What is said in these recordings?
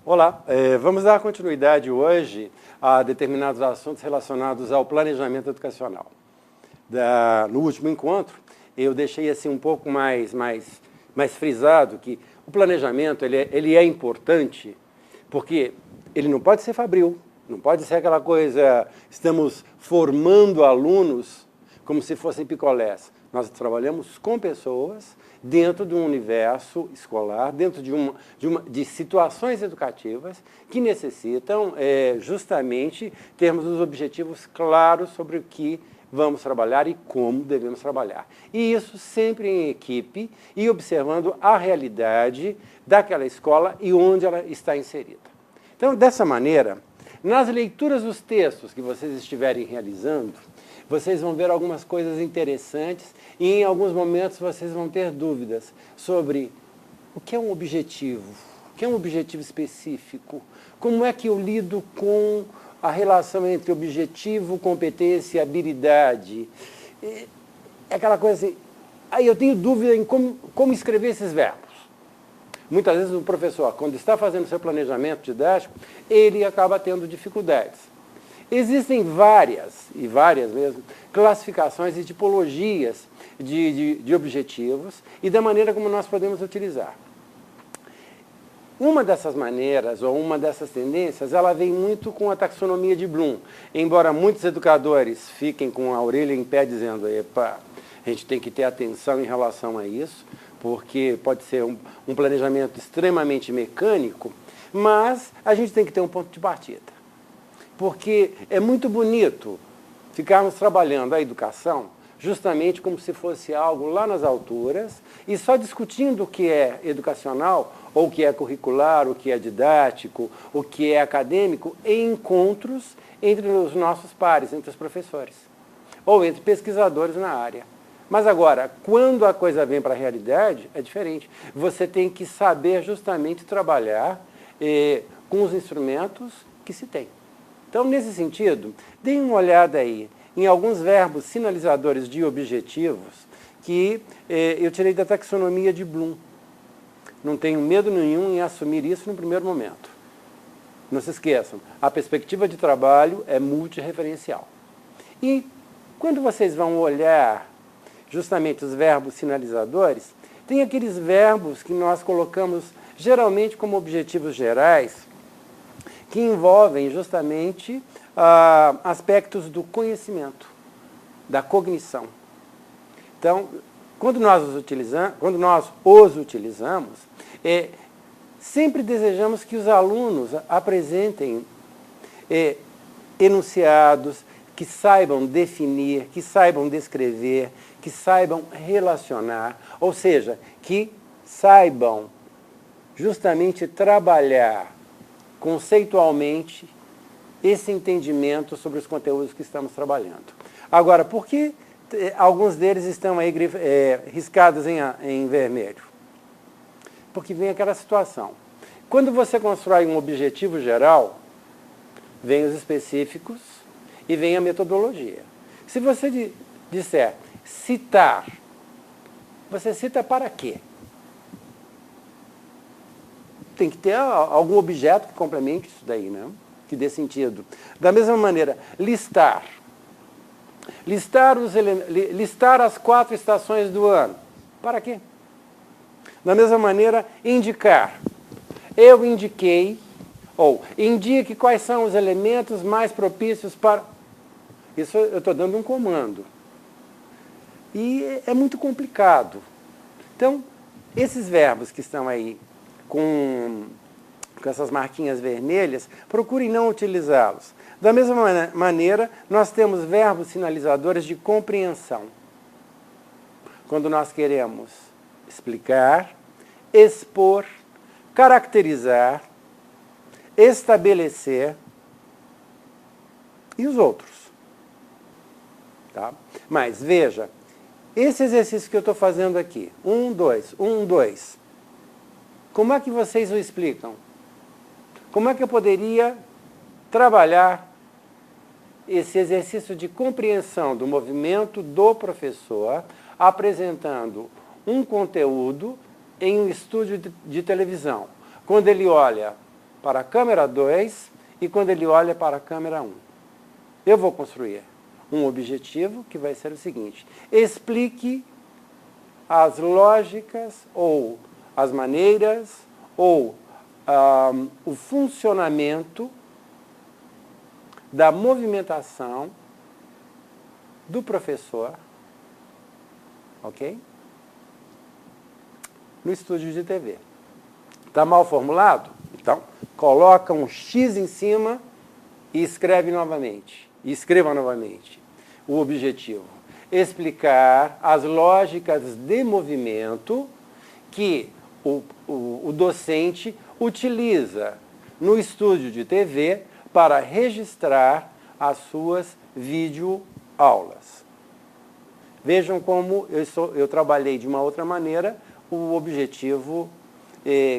Olá, vamos dar continuidade hoje a determinados assuntos relacionados ao planejamento educacional. No último encontro, eu deixei assim um pouco mais frisado que o planejamento ele é importante porque ele não pode ser fabril, não pode ser aquela coisa, estamos formando alunos como se fossem picolés. Nós trabalhamos com pessoas dentro de um universo escolar, dentro de situações educativas que necessitam justamente termos os objetivos claros sobre o que vamos trabalhar e como devemos trabalhar. E isso sempre em equipe e observando a realidade daquela escola e onde ela está inserida. Então, dessa maneira, nas leituras dos textos que vocês estiverem realizando, vocês vão ver algumas coisas interessantes e em alguns momentos vocês vão ter dúvidas sobre o que é um objetivo, o que é um objetivo específico, como é que eu lido com a relação entre objetivo, competência e habilidade. É aquela coisa assim, aí eu tenho dúvida em como escrever esses verbos. Muitas vezes o professor, quando está fazendo seu planejamento didático, ele acaba tendo dificuldades. Existem várias mesmo, classificações e tipologias de objetivos e da maneira como nós podemos utilizar. Uma dessas maneiras, ou uma dessas tendências, ela vem muito com a taxonomia de Bloom. Embora muitos educadores fiquem com a orelha em pé dizendo, epa, a gente tem que ter atenção em relação a isso, porque pode ser um planejamento extremamente mecânico, mas a gente tem que ter um ponto de partida. Porque é muito bonito ficarmos trabalhando a educação justamente como se fosse algo lá nas alturas e só discutindo o que é educacional, ou o que é curricular, o que é didático, o que é acadêmico, em encontros entre os nossos pares, entre os professores, ou entre pesquisadores na área. Mas agora, quando a coisa vem para a realidade, é diferente. Você tem que saber justamente trabalhar com os instrumentos que se tem. Então, nesse sentido, deem uma olhada aí em alguns verbos sinalizadores de objetivos que eu tirei da taxonomia de Bloom. Não tenho medo nenhum em assumir isso no primeiro momento. Não se esqueçam, a perspectiva de trabalho é multirreferencial. E quando vocês vão olhar justamente os verbos sinalizadores, tem aqueles verbos que nós colocamos geralmente como objetivos gerais, que envolvem justamente aspectos do conhecimento, da cognição. Então, quando nós os utilizamos, sempre desejamos que os alunos apresentem enunciados, que saibam definir, que saibam descrever, que saibam relacionar, ou seja, que saibam justamente trabalhar conceitualmente esse entendimento sobre os conteúdos que estamos trabalhando. Agora, por que alguns deles estão aí riscados em vermelho? Porque vem aquela situação. Quando você constrói um objetivo geral, vem os específicos e vem a metodologia. Se você disser citar, você cita para quê? Tem que ter algum objeto que complemente isso daí, né? Que dê sentido. Da mesma maneira, listar. Listar as 4 estações do ano. Para quê? Da mesma maneira, indicar. Eu indiquei, ou indique quais são os elementos mais propícios para... Isso eu estou dando um comando. E é muito complicado. Então, esses verbos que estão aí, com essas marquinhas vermelhas, procurem não utilizá-los. Da mesma maneira, nós temos verbos sinalizadores de compreensão. Quando nós queremos explicar, expor, caracterizar, estabelecer e os outros. Tá? Mas, veja, esse exercício que eu estou fazendo aqui, 1, 2, 1, 2, como é que vocês o explicam? Como é que eu poderia trabalhar esse exercício de compreensão do movimento do professor apresentando um conteúdo em um estúdio de televisão? Quando ele olha para a câmera 2 e quando ele olha para a câmera 1. Eu vou construir um objetivo que vai ser o seguinte: explique as lógicas ou as maneiras ou o funcionamento da movimentação do professor, ok? No estúdio de TV. Está mal formulado? Então, coloca um X em cima e escreve novamente. E escreva novamente o objetivo. Explicar as lógicas de movimento que o docente utiliza no estúdio de TV para registrar as suas videoaulas. Vejam como eu trabalhei de uma outra maneira o objetivo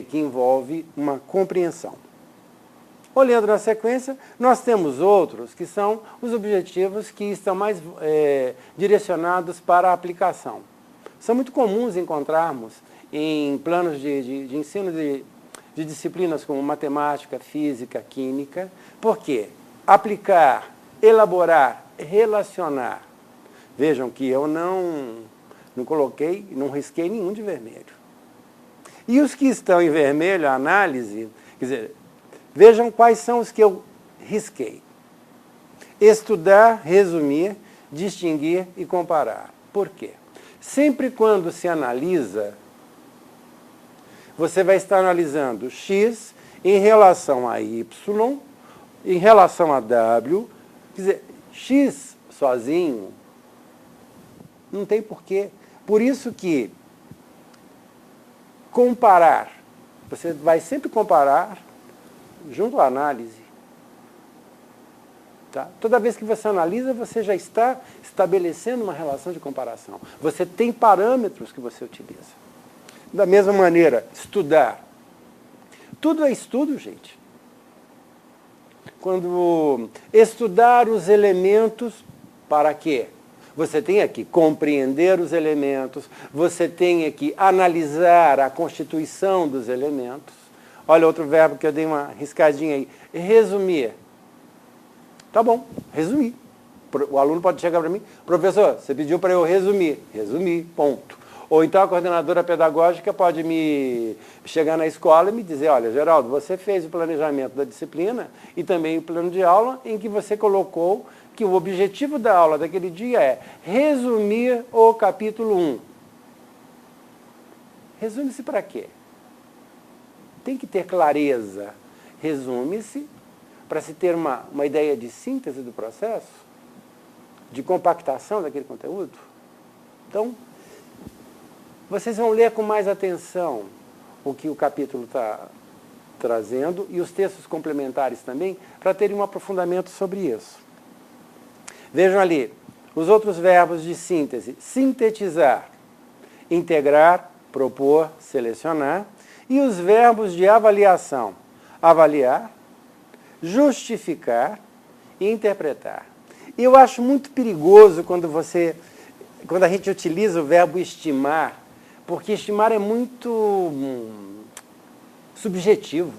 que envolve uma compreensão. Olhando na sequência, nós temos outros que são os objetivos que estão mais direcionados para a aplicação. São muito comuns encontrarmos em planos de ensino de disciplinas como matemática, física, química. Por quê? Aplicar, elaborar, relacionar. Vejam que eu não coloquei, não risquei nenhum de vermelho. E os que estão em vermelho, a análise, quer dizer, vejam quais são os que eu risquei. Estudar, resumir, distinguir e comparar. Por quê? Sempre quando se analisa, você vai estar analisando X em relação a Y, em relação a W. Quer dizer, X sozinho não tem porquê. Por isso que comparar, você vai sempre comparar junto à análise. Tá? Toda vez que você analisa, você já está estabelecendo uma relação de comparação. Você tem parâmetros que você utiliza. Da mesma maneira, estudar. Tudo é estudo, gente. Quando estudar os elementos, para quê? Você tem que compreender os elementos, você tem que analisar a constituição dos elementos. Olha outro verbo que eu dei uma riscadinha aí. Resumir. Tá bom, resumir. O aluno pode chegar para mim: professor, você pediu para eu resumir. Resumir, ponto. Ou então a coordenadora pedagógica pode me chegar na escola e me dizer: olha, Geraldo, você fez o planejamento da disciplina e também o plano de aula em que você colocou que o objetivo da aula daquele dia é resumir o capítulo 1. Resume-se para quê? Tem que ter clareza. Resume-se para se ter uma ideia de síntese do processo, de compactação daquele conteúdo. Então, vocês vão ler com mais atenção o que o capítulo está trazendo e os textos complementares também, para terem um aprofundamento sobre isso. Vejam ali, os outros verbos de síntese: sintetizar, integrar, propor, selecionar, e os verbos de avaliação: avaliar, justificar e interpretar. E eu acho muito perigoso quando a gente utiliza o verbo estimar, porque estimar é muito subjetivo.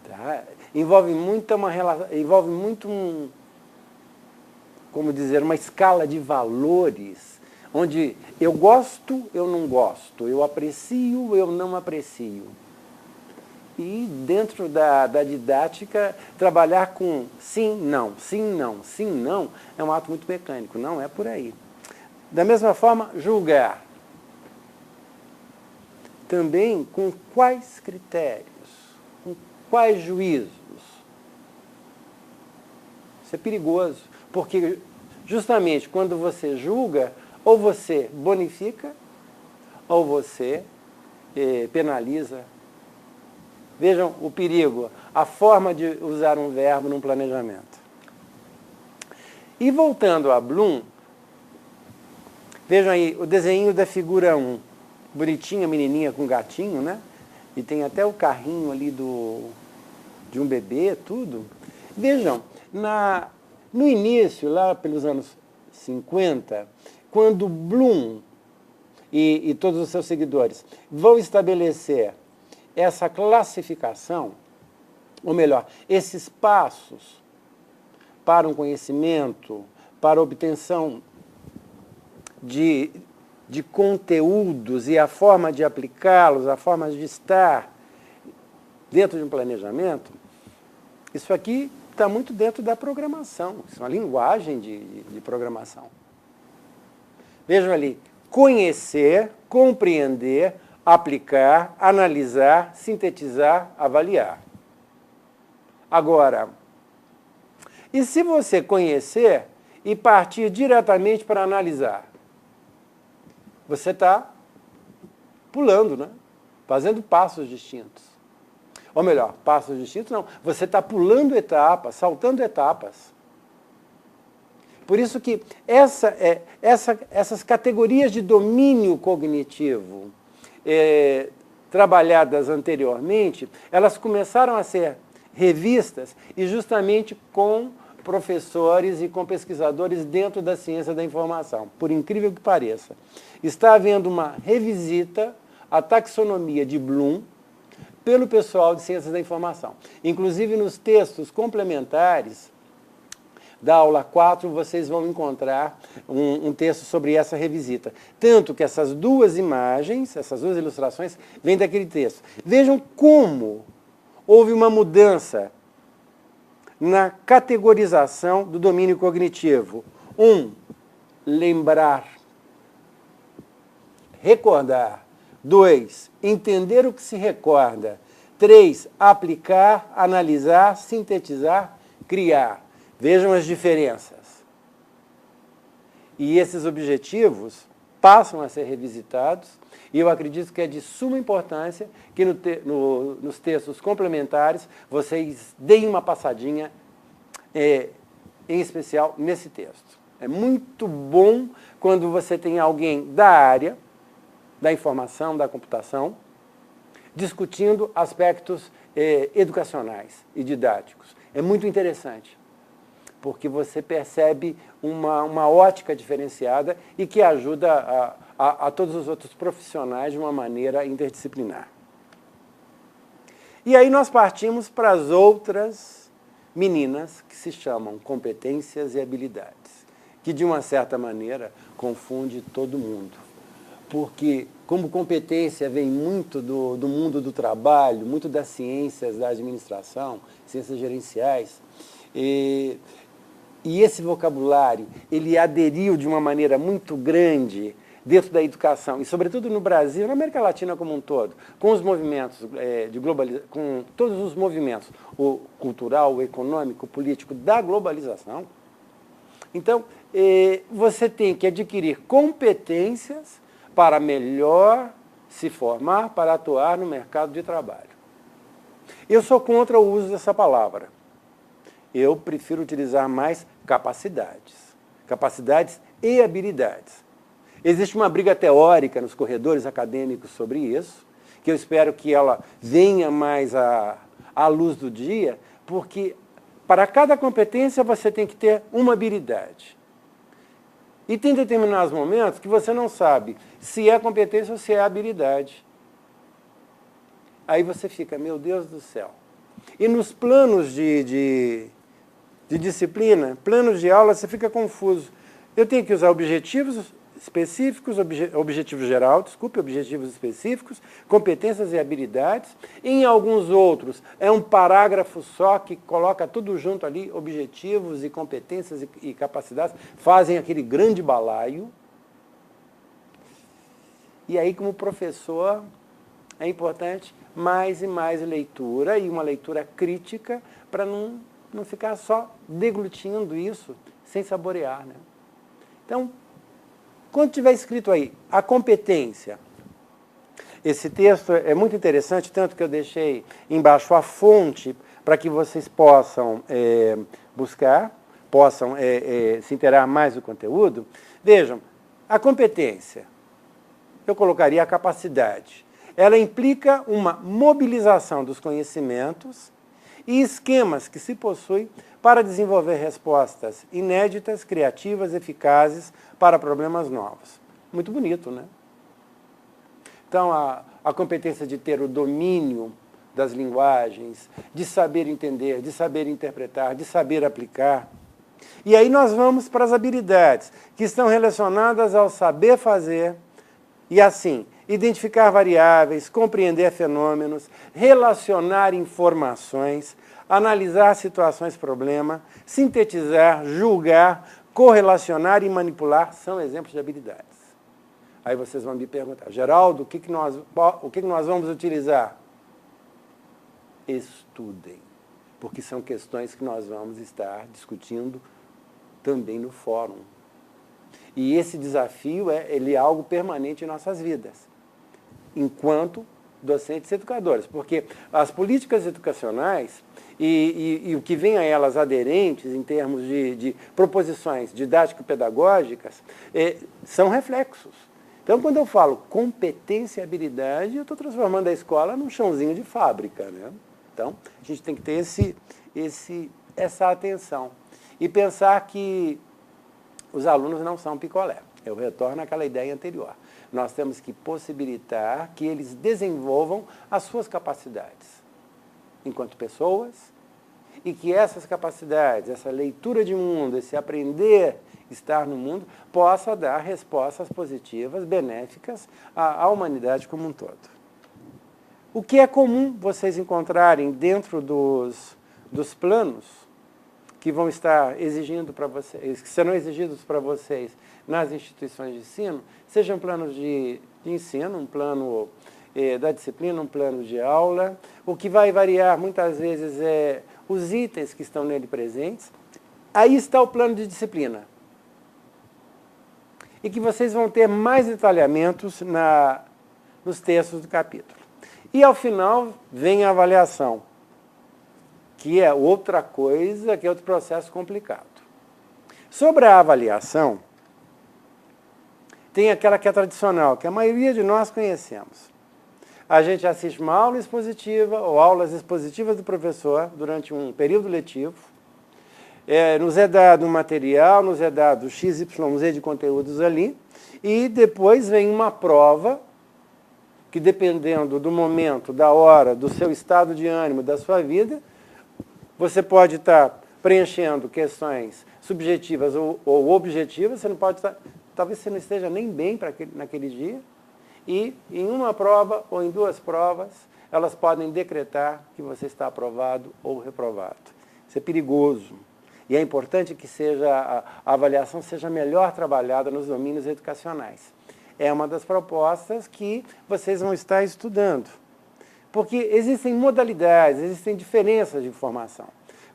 Tá? Envolve muito uma escala de valores, onde eu gosto, eu não gosto, eu aprecio, eu não aprecio. E dentro da didática, trabalhar com sim, não, sim, não, sim, não, é um ato muito mecânico, não é por aí. Da mesma forma, julgar. Também com quais critérios, com quais juízos. Isso é perigoso, porque justamente quando você julga, ou você bonifica, ou você penaliza. Vejam o perigo, a forma de usar um verbo num planejamento. E voltando a Bloom, vejam aí o desenho da figura 1. Bonitinha, menininha com gatinho, né? E tem até o carrinho ali de um bebê, tudo. Vejam, no início, lá pelos anos 50, quando Bloom e todos os seus seguidores vão estabelecer essa classificação, ou melhor, esses passos para um conhecimento, para a obtenção de conteúdos e a forma de aplicá-los, a forma de estar dentro de um planejamento, isso aqui está muito dentro da programação, isso é uma linguagem de programação. Vejam ali, conhecer, compreender, aplicar, analisar, sintetizar, avaliar. Agora, e se você conhecer e partir diretamente para analisar? Você está pulando, né? Fazendo passos distintos. Ou melhor, passos distintos não. Você está pulando etapas, saltando etapas. Por isso que essas categorias de domínio cognitivo trabalhadas anteriormente, elas começaram a ser revistas e justamente com professores e com pesquisadores dentro da ciência da informação, por incrível que pareça. Está havendo uma revisita à taxonomia de Bloom pelo pessoal de ciências da informação. Inclusive, nos textos complementares da aula 4, vocês vão encontrar um texto sobre essa revisita. Tanto que essas duas imagens, essas duas ilustrações, vêm daquele texto. Vejam como houve uma mudança na categorização do domínio cognitivo. Lembrar. Recordar. 2, entender o que se recorda. 3, aplicar, analisar, sintetizar, criar. Vejam as diferenças. E esses objetivos passam a ser revisitados, e eu acredito que é de suma importância que nos textos complementares vocês deem uma passadinha, em especial nesse texto. É muito bom quando você tem alguém da área da informação, da computação, discutindo aspectos educacionais e didáticos. É muito interessante, porque você percebe uma ótica diferenciada e que ajuda a todos os outros profissionais de uma maneira interdisciplinar. E aí nós partimos para as outras meninas, que se chamam competências e habilidades, que de uma certa maneira confunde todo mundo. Porque, como competência vem muito do mundo do trabalho, muito das ciências da administração, ciências gerenciais, e esse vocabulário, ele aderiu de uma maneira muito grande dentro da educação, e sobretudo no Brasil, na América Latina como um todo, com os movimentos de globalização, com todos os movimentos, o cultural, o econômico, o político, da globalização. Então, você tem que adquirir competências para melhor se formar, para atuar no mercado de trabalho. Eu sou contra o uso dessa palavra. Eu prefiro utilizar mais capacidades. Capacidades e habilidades. Existe uma briga teórica nos corredores acadêmicos sobre isso, que eu espero que ela venha mais à luz do dia, porque para cada competência você tem que ter uma habilidade. E tem determinados momentos que você não sabe se é competência ou se é habilidade. Aí você fica, meu Deus do céu. E nos planos de disciplina, planos de aula, você fica confuso. Eu tenho que usar objetivos específicos, objetivo geral, objetivos específicos, competências e habilidades. Em alguns outros, é um parágrafo só que coloca tudo junto ali, objetivos e competências e capacidades, fazem aquele grande balaio. E aí, como professor, é importante mais e mais leitura, e uma leitura crítica, para não ficar só deglutindo isso sem saborear, né? Então, quando tiver escrito aí, a competência, esse texto é muito interessante, tanto que eu deixei embaixo a fonte para que vocês possam buscar, possam se inteirar mais do conteúdo. Vejam, a competência, eu colocaria a capacidade. Ela implica uma mobilização dos conhecimentos e esquemas que se possuem para desenvolver respostas inéditas, criativas, eficazes para problemas novos. Muito bonito, né? Então, a competência de ter o domínio das linguagens, de saber entender, de saber interpretar, de saber aplicar. E aí nós vamos para as habilidades, que estão relacionadas ao saber fazer e, assim, identificar variáveis, compreender fenômenos, relacionar informações, analisar situações-problema, sintetizar, julgar, correlacionar e manipular, são exemplos de habilidades. Aí vocês vão me perguntar, Geraldo, o que nós vamos utilizar? Estudem, porque são questões que nós vamos estar discutindo também no fórum. E esse desafio ele é algo permanente em nossas vidas, enquanto docentes e educadores, porque as políticas educacionais e o que vem a elas aderentes em termos de proposições didático-pedagógicas são reflexos. Então, quando eu falo competência e habilidade, eu estou transformando a escola num chãozinho de fábrica, né? Então, a gente tem que ter essa atenção e pensar que os alunos não são picolé. Eu retorno àquela ideia anterior. Nós temos que possibilitar que eles desenvolvam as suas capacidades enquanto pessoas e que essas capacidades, essa leitura de mundo, esse aprender estar no mundo, possa dar respostas positivas, benéficas à humanidade como um todo. O que é comum vocês encontrarem dentro dos planos que vão estar exigindo para vocês, que serão exigidos para vocês nas instituições de ensino, sejam planos de ensino, um plano da disciplina, um plano de aula. O que vai variar muitas vezes é os itens que estão nele presentes. Aí está o plano de disciplina. E que vocês vão ter mais detalhamentos nos textos do capítulo. E, ao final, vem a avaliação, que é outra coisa, que é outro processo complicado. Sobre a avaliação, tem aquela que é tradicional, que a maioria de nós conhecemos. A gente assiste uma aula expositiva ou aulas expositivas do professor durante um período letivo. Nos é dado um material, nos é dado XYZ de conteúdos ali, e depois vem uma prova que, dependendo do momento, da hora, do seu estado de ânimo, da sua vida, você pode estar preenchendo questões subjetivas ou objetivas, você não pode estar, talvez você não esteja nem bem naquele dia, e em uma prova ou em duas provas, elas podem decretar que você está aprovado ou reprovado. Isso é perigoso. E é importante que a avaliação seja melhor trabalhada nos domínios educacionais. É uma das propostas que vocês vão estar estudando. Porque existem modalidades, existem diferenças de informação,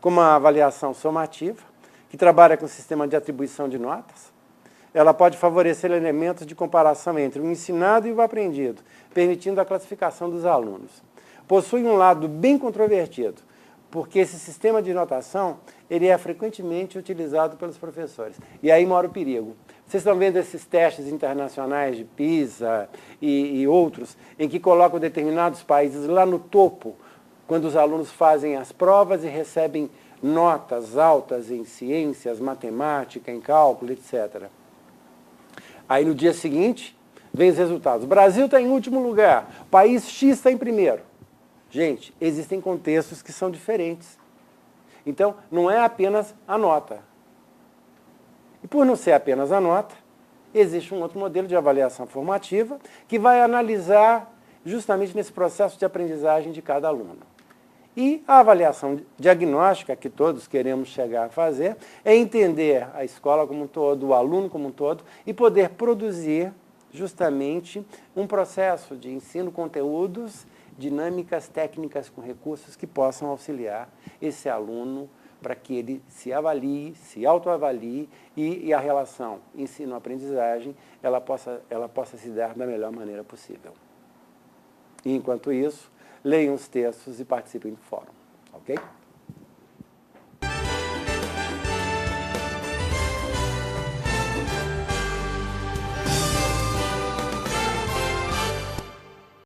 como a avaliação somativa, que trabalha com o sistema de atribuição de notas. Ela pode favorecer elementos de comparação entre o ensinado e o aprendido, permitindo a classificação dos alunos. Possui um lado bem controvertido, porque esse sistema de notação ele é frequentemente utilizado pelos professores. E aí mora o perigo. Vocês estão vendo esses testes internacionais de PISA e outros, em que colocam determinados países lá no topo, quando os alunos fazem as provas e recebem notas altas em ciências, matemática, em cálculo, etc. Aí no dia seguinte, vem os resultados. O Brasil está em último lugar, o país X está em primeiro. Gente, existem contextos que são diferentes. Então, não é apenas a nota. E por não ser apenas a nota, existe um outro modelo de avaliação formativa que vai analisar justamente nesse processo de aprendizagem de cada aluno. E a avaliação diagnóstica, que todos queremos chegar a fazer, é entender a escola como um todo, o aluno como um todo, e poder produzir justamente um processo de ensino, conteúdos, dinâmicas, técnicas com recursos que possam auxiliar esse aluno para que ele se avalie, se autoavalie e a relação ensino-aprendizagem ela possa se dar da melhor maneira possível. E, enquanto isso, leiam os textos e participem do fórum. Ok?